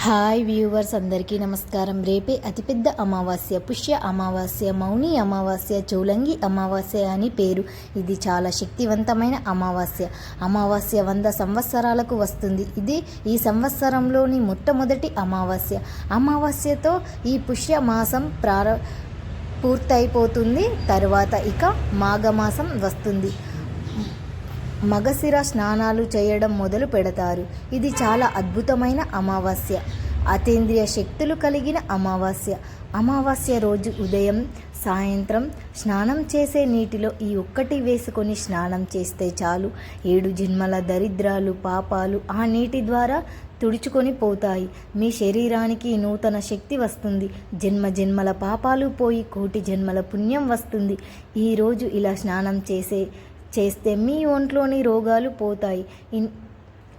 Hi viewers అందరికీ నమస్కారం. రేపే అతిపెద్ద అమావాస్య, పుష్య అమావాస్య, మౌని అమావాస్య, చౌలంగి అమావాస్య అని పేరు. ఇది చాలా శక్తివంతమైన అమావాస్య. అమావాస్య 100 సంవత్సరాలకు వస్తుంది. ఇది ఈ సంవత్సరంలోని మొట్టమొదటి అమావాస్య. అమావాస్యతో ఈ పుష్య మాసం పూర్తయిపోతుంది. తర్వాత ఇక మాఘమాసం వస్తుంది. మగశిర స్నానాలు చేయడం మొదలు పెడతారు. ఇది చాలా అద్భుతమైన అమావాస్య, అతీంద్రియ శక్తులు కలిగిన అమావాస్య. అమావాస్య రోజు ఉదయం సాయంత్రం స్నానం చేసే నీటిలో ఈ ఒక్కటి వేసుకొని స్నానం చేస్తే చాలు. 7 జన్మల దరిద్రాలు పాపాలు ఆ నీటి ద్వారా తుడుచుకొని పోతాయి. మీ శరీరానికి నూతన శక్తి వస్తుంది. జన్మ జన్మల పాపాలు పోయి కోటి జన్మల పుణ్యం వస్తుంది. ఈరోజు ఇలా స్నానం చేస్తే మీ ఒంట్లోని రోగాలు పోతాయి.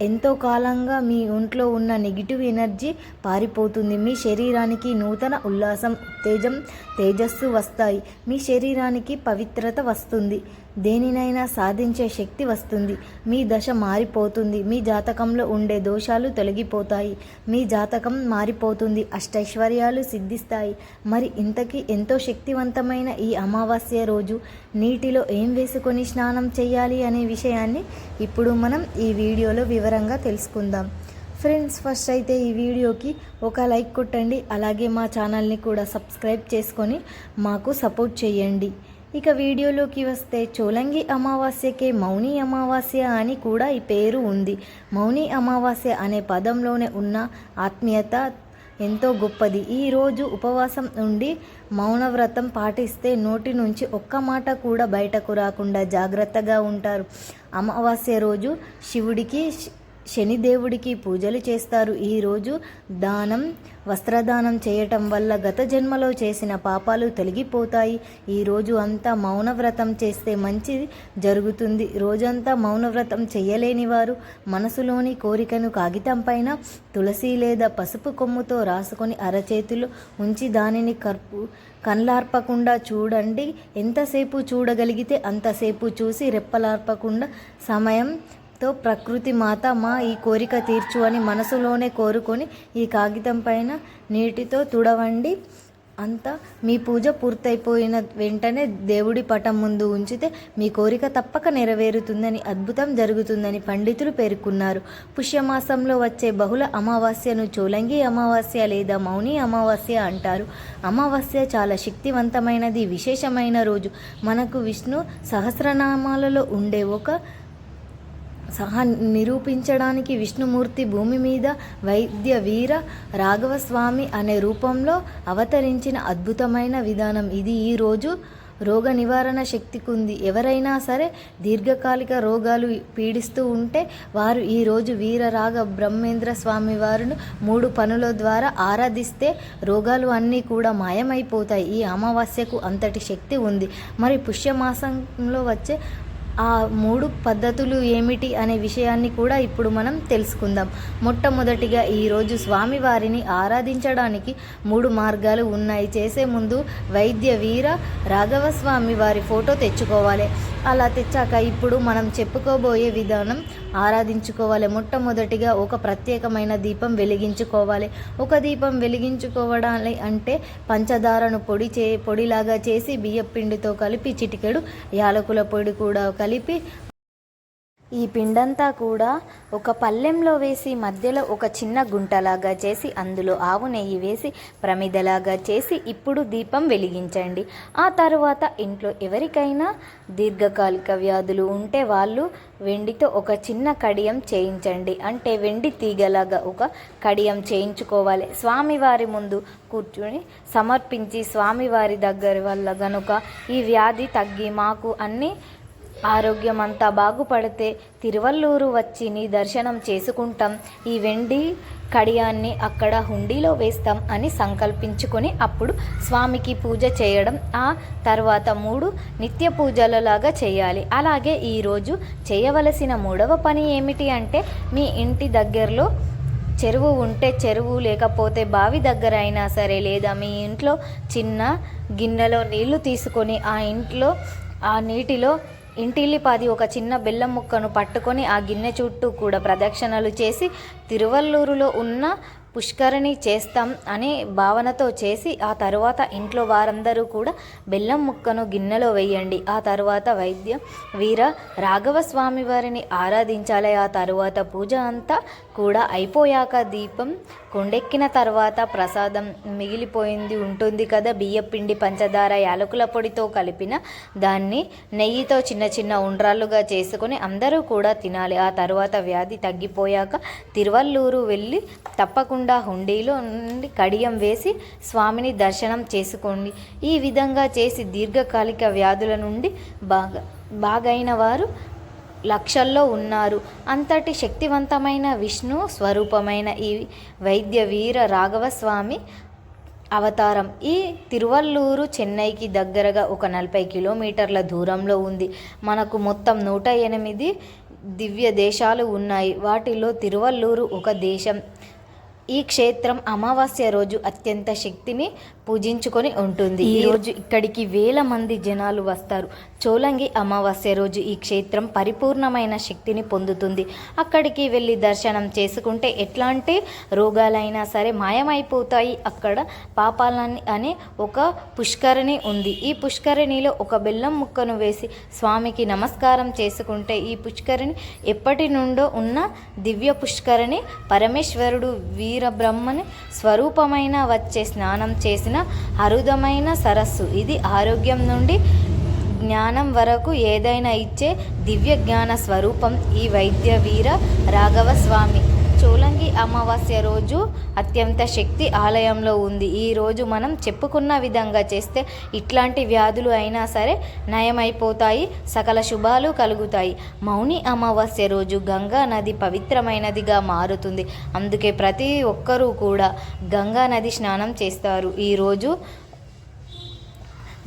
ఎంతో కాలంగా మీ ఒంట్లో ఉన్న నెగిటివ్ ఎనర్జీ పారిపోతుంది. మీ శరీరానికి నూతన ఉల్లాసం, ఉత్తేజం, తేజస్సు వస్తాయి. మీ శరీరానికి పవిత్రత వస్తుంది. దేనినైనా సాధించే శక్తి వస్తుంది. మీ దశ మారిపోతుంది. మీ జాతకంలో ఉండే దోషాలు తొలగిపోతాయి. మీ జాతకం మారిపోతుంది. అష్టైశ్వర్యాలు సిద్ధిస్తాయి. మరి ఇంతకీ ఎంతో శక్తివంతమైన ఈ అమావాస్య రోజు నీటిలో ఏం వేసుకొని స్నానం చేయాలి అనే విషయాన్ని ఇప్పుడు మనం ఈ వీడియోలో వివరంగా తెలుసుకుందాం. ఫ్రెండ్స్, ఫస్ట్ అయితే ఈ వీడియోకి ఒక లైక్ కొట్టండి. అలాగే మా ఛానల్ని కూడా సబ్స్క్రైబ్ చేసుకొని మాకు సపోర్ట్ చేయండి. ఇక వీడియోలోకి వస్తే, చౌలంగి అమావాస్యకే మౌని అమావాస్య అని కూడా ఈ పేరు ఉంది. మౌని అమావాస్య అనే పదంలోనే ఉన్న ఆత్మీయత ఎంతో గొప్పది. ఈరోజు ఉపవాసం ఉండి మౌనవ్రతం పాటిస్తే నోటి నుంచి ఒక్క మాట కూడా బయటకు రాకుండా జాగ్రత్తగా ఉంటారు. అమావాస్య రోజు శివుడికి, శనిదేవుడికి పూజలు చేస్తారు. ఈరోజు వస్త్రదానం చేయటం వల్ల గత జన్మలో చేసిన పాపాలు తొలగిపోతాయి. ఈరోజు అంతా మౌనవ్రతం చేస్తే మంచి జరుగుతుంది. రోజంతా మౌనవ్రతం చేయలేని వారు మనసులోని కోరికను కాగితం పైన తులసి లేదా పసుపు కొమ్ముతో రాసుకొని అరచేతిలో ఉంచి దానిని కళ్ళార్పకుండా చూడండి. ఎంతసేపు చూడగలిగితే అంతసేపు చూసి రెప్పలార్పకుండా ప్రకృతి మాత ఈ కోరిక తీర్చు అని మనసులోనే కోరుకొని ఈ కాగితం పైన నీటితో తుడవండి. అంతా మీ పూజ పూర్తయిపోయిన వెంటనే దేవుడి పటం ముందు ఉంచితే మీ కోరిక తప్పక నెరవేరుతుందని, అద్భుతం జరుగుతుందని పండితులు పేర్కొన్నారు. పుష్యమాసంలో వచ్చే బహుళ అమావాస్యను చౌలంగి అమావాస్య లేదా మౌని అమావాస్య అంటారు. అమావాస్య చాలా శక్తివంతమైనది, విశేషమైన రోజు. మనకు విష్ణు సహస్రనామాలలో ఉండే నిరూపించడానికి విష్ణుమూర్తి భూమి మీద వైద్య వీర రాఘవస్వామి అనే రూపంలో అవతరించిన అద్భుతమైన విధానం ఇది. ఈరోజు రోగ నివారణ శక్తికి ఉంది. ఎవరైనా సరే దీర్ఘకాలిక రోగాలు పీడిస్తూ ఉంటే వారు ఈరోజు వీరరాఘ బ్రహ్మేంద్ర స్వామి వారిని 3 పనుల ద్వారా ఆరాధిస్తే రోగాలు అన్నీ కూడా మాయమైపోతాయి. ఈ అమావాస్యకు అంతటి శక్తి ఉంది. మరి పుష్యమాసంలో వచ్చే ఆ 3 పద్ధతులు ఏమిటి అనే విషయాన్ని కూడా ఇప్పుడు మనం తెలుసుకుందాం. మొట్టమొదటిగా ఈరోజు స్వామివారిని ఆరాధించడానికి 3 మార్గాలు ఉన్నాయి. చేసే ముందు వైద్య వీర రాఘవ స్వామి వారి ఫోటో తెచ్చుకోవాలి. అలా తెచ్చాక ఇప్పుడు మనం చెప్పుకోబోయే విధానం ఆరాధించుకోవాలి. మొట్టమొదటిగా ఒక ప్రత్యేకమైన దీపం వెలిగించుకోవాలి. ఒక దీపం వెలిగించుకోవడాలి అంటే పంచదారను పొడిలాగా చేసి బియ్యపిండితో కలిపి చిటికెడు యాలకుల పొడి కూడా కలిపి ఈ పిండంతా కూడా ఒక పళ్ళెంలో వేసి మధ్యలో ఒక చిన్న గుంటలాగా చేసి అందులో ఆవు నెయ్యి వేసి ప్రమిదలాగా చేసి ఇప్పుడు దీపం వెలిగించండి. ఆ తర్వాత ఇంట్లో ఎవరికైనా దీర్ఘకాలిక వ్యాధులు ఉంటే వాళ్ళు వెండితో ఒక చిన్న కడియం చేయించండి. అంటే వెండి తీగలాగా ఒక కడియం చేయించుకోవాలి. స్వామివారి ముందు కూర్చుని సమర్పించి స్వామివారి దగ్గర వల్ల గనుక ఈ వ్యాధి తగ్గి మాకు అన్ని ఆరోగ్యం అంతా బాగుపడితే తిరువల్లూరు వచ్చి నీ దర్శనం చేసుకుంటాం. ఈ వెండి కడియాన్ని అక్కడ హుండీలో వేస్తాం అని సంకల్పించుకొని అప్పుడు స్వామికి పూజ చేయడం. ఆ తర్వాత 3 నిత్య పూజలలాగా చేయాలి. అలాగే ఈరోజు చేయవలసిన 3వ పని ఏమిటి అంటే, మీ ఇంటి దగ్గరలో చెరువు ఉంటే చెరువు, లేకపోతే బావి దగ్గర అయినా సరే, లేదా మీ ఇంట్లో చిన్న గిన్నెలో నీళ్లు తీసుకొని ఆ నీటిలో ఇంటిల్లిపాది ఒక చిన్న బెల్లం ముక్కను పట్టుకొని ఆ గిన్నె చుట్టూ కూడా ప్రదక్షిణలు చేసి తిరువల్లూరులో ఉన్న పుష్కరిణి చేస్తాం అనే భావనతో చేసి ఆ తర్వాత ఇంట్లో వారందరూ కూడా బెల్లం ముక్కను గిన్నెలో వేయండి. ఆ తర్వాత వైద్య వీర రాఘవ స్వామి వారిని ఆరాధించాలి. ఆ తర్వాత పూజ అంతా కూడా అయిపోయాక దీపం కొండెక్కిన తర్వాత ప్రసాదం మిగిలిపోయింది ఉంటుంది కదా, బియ్యపిండి పంచదార యాలకుల పొడితో కలిపిన దాన్ని నెయ్యితో చిన్న చిన్న ఉండ్రాళ్ళుగా చేసుకొని అందరూ కూడా తినాలి. ఆ తర్వాత వ్యాధి తగ్గిపోయాక తిరువల్లూరు వెళ్ళి తప్పకుండా హుండీలో నుండి కడియం వేసి స్వామిని దర్శనం చేసుకోండి. ఈ విధంగా చేసి దీర్ఘకాలిక వ్యాధుల నుండి బాగైన వారు లక్షల్లో ఉన్నారు. అంతటి శక్తివంతమైన విష్ణు స్వరూపమైన ఈ వైద్య వీర రాఘవ స్వామి అవతారం ఈ తిరువల్లూరు చెన్నైకి దగ్గరగా ఒక 40 కిలోమీటర్ల దూరంలో ఉంది. మనకు మొత్తం 108 దివ్య దేశాలు ఉన్నాయి. వాటిలో తిరువల్లూరు ఒక దేశం. ఈ క్షేత్రం అమావాస్య రోజు అత్యంత శక్తిని పూజించుకొని ఉంటుంది. ఈ రోజు ఇక్కడికి వేల మంది జనాలు వస్తారు. చోళంగి అమావాస్య రోజు ఈ క్షేత్రం పరిపూర్ణమైన శక్తిని పొందుతుంది. అక్కడికి వెళ్ళి దర్శనం చేసుకుంటే ఎట్లాంటి రోగాలైనా సరే మాయమైపోతాయి. అక్కడ పాపాలని అనే ఒక పుష్కరిణి ఉంది. ఈ పుష్కరిణిలో ఒక బెల్లం ముక్కను వేసి స్వామికి నమస్కారం చేసుకుంటే ఈ పుష్కరిణి ఎప్పటి నుండో ఉన్న దివ్య పుష్కరిణి పరమేశ్వరుడు వీరబ్రహ్మని స్వరూపమైన వచ్చే స్నానం చేసిన అరుదమైన సరస్సు. ఇది ఆరోగ్యం నుండి జ్ఞానం వరకు ఏదైనా ఇచ్చే దివ్య జ్ఞాన స్వరూపం ఈ వైద్య వీర రాఘవ స్వామి. చోళంగి అమావాస్య రోజు అత్యంత శక్తి ఆలయంలో ఉంది. ఈ రోజు మనం చెప్పుకున్న విధంగా చేస్తే ఇట్లాంటి వ్యాధులు అయినా సరే నయమైపోతాయి, సకల శుభాలు కలుగుతాయి. మౌని అమావాస్య రోజు గంగా నది పవిత్రమైనదిగా మారుతుంది. అందుకే ప్రతి ఒక్కరూ కూడా గంగా నది స్నానం చేస్తారు. ఈరోజు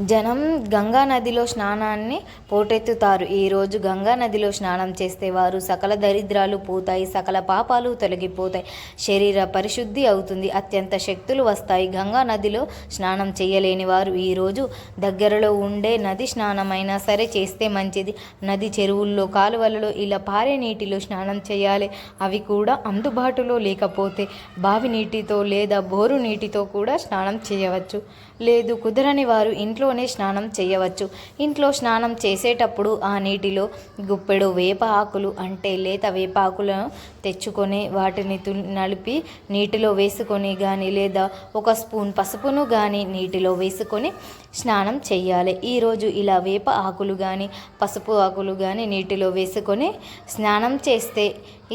జనం గంగా నదిలో స్నానాన్ని పోటెత్తుతారు. ఈరోజు గంగా నదిలో స్నానం చేస్తే వారు సకల దరిద్రాలు పోతాయి, సకల పాపాలు తొలగిపోతాయి, శరీర పరిశుద్ధి అవుతుంది, అత్యంత శక్తులు వస్తాయి. గంగా నదిలో స్నానం చేయలేని వారు ఈరోజు దగ్గరలో ఉండే నది స్నానమైనా సరే చేస్తే మంచిది. నది, చెరువుల్లో, కాలువలలో ఇలా పారే నీటిలో స్నానం చేయాలి. అవి కూడా అందుబాటులో లేకపోతే బావి నీటితో లేదా బోరు నీటితో కూడా స్నానం చేయవచ్చు. లేదు కుదరని వారు ఇంట్లోనే స్నానం చేయవచ్చు. ఇంట్లో స్నానం చేసేటప్పుడు ఆ నీటిలో గుప్పెడు వేప ఆకులు అంటే లేత వేప ఆకులను తెచ్చుకొని వాటిని నలిపి నీటిలో వేసుకొని కానీ లేదా ఒక స్పూన్ పసుపును కానీ నీటిలో వేసుకొని స్నానం చేయాలి. ఈరోజు ఇలా వేప ఆకులు కానీ పసుపు ఆకులు కానీ నీటిలో వేసుకొని స్నానం చేస్తే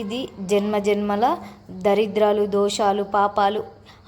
ఇది జన్మజన్మల దరిద్రాలు, దోషాలు, పాపాలు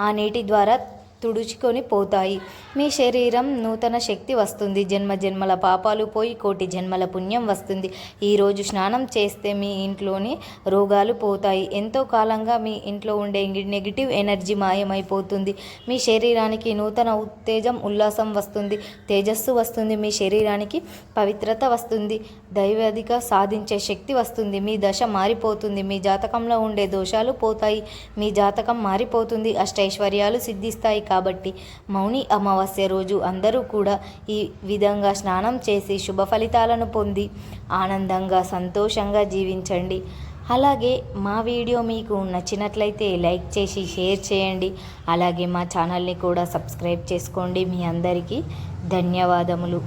ఆ నీటి ద్వారా తుడుచుకొని పోతాయి. మీ శరీరం నూతన శక్తి వస్తుంది. జన్మజన్మల పాపాలు పోయి కోటి జన్మల పుణ్యం వస్తుంది. ఈరోజు స్నానం చేస్తే మీ ఇంట్లోని రోగాలు పోతాయి. ఎంతో కాలంగా మీ ఇంట్లో ఉండే నెగిటివ్ ఎనర్జీ మాయమైపోతుంది. మీ శరీరానికి నూతన ఉత్తేజం, ఉల్లాసం వస్తుంది, తేజస్సు వస్తుంది. మీ శరీరానికి పవిత్రత వస్తుంది, దైవాధిక సాధించే శక్తి వస్తుంది. మీ దశ మారిపోతుంది. మీ జాతకంలో ఉండే దోషాలు పోతాయి. మీ జాతకం మారిపోతుంది. అష్టైశ్వర్యాలు సిద్ధిస్తాయి. కాబట్టి మౌని అమావాస్య రోజు అందరూ కూడా ఈ విధంగా స్నానం చేసి శుభ ఫలితాలను పొంది ఆనందంగా సంతోషంగా జీవించండి. అలాగే మా వీడియో మీకు నచ్చినట్లయితే లైక్ చేసి షేర్ చేయండి. అలాగే మా ఛానల్ని కూడా సబ్స్క్రైబ్ చేసుకోండి. మీ అందరికీ ధన్యవాదములు.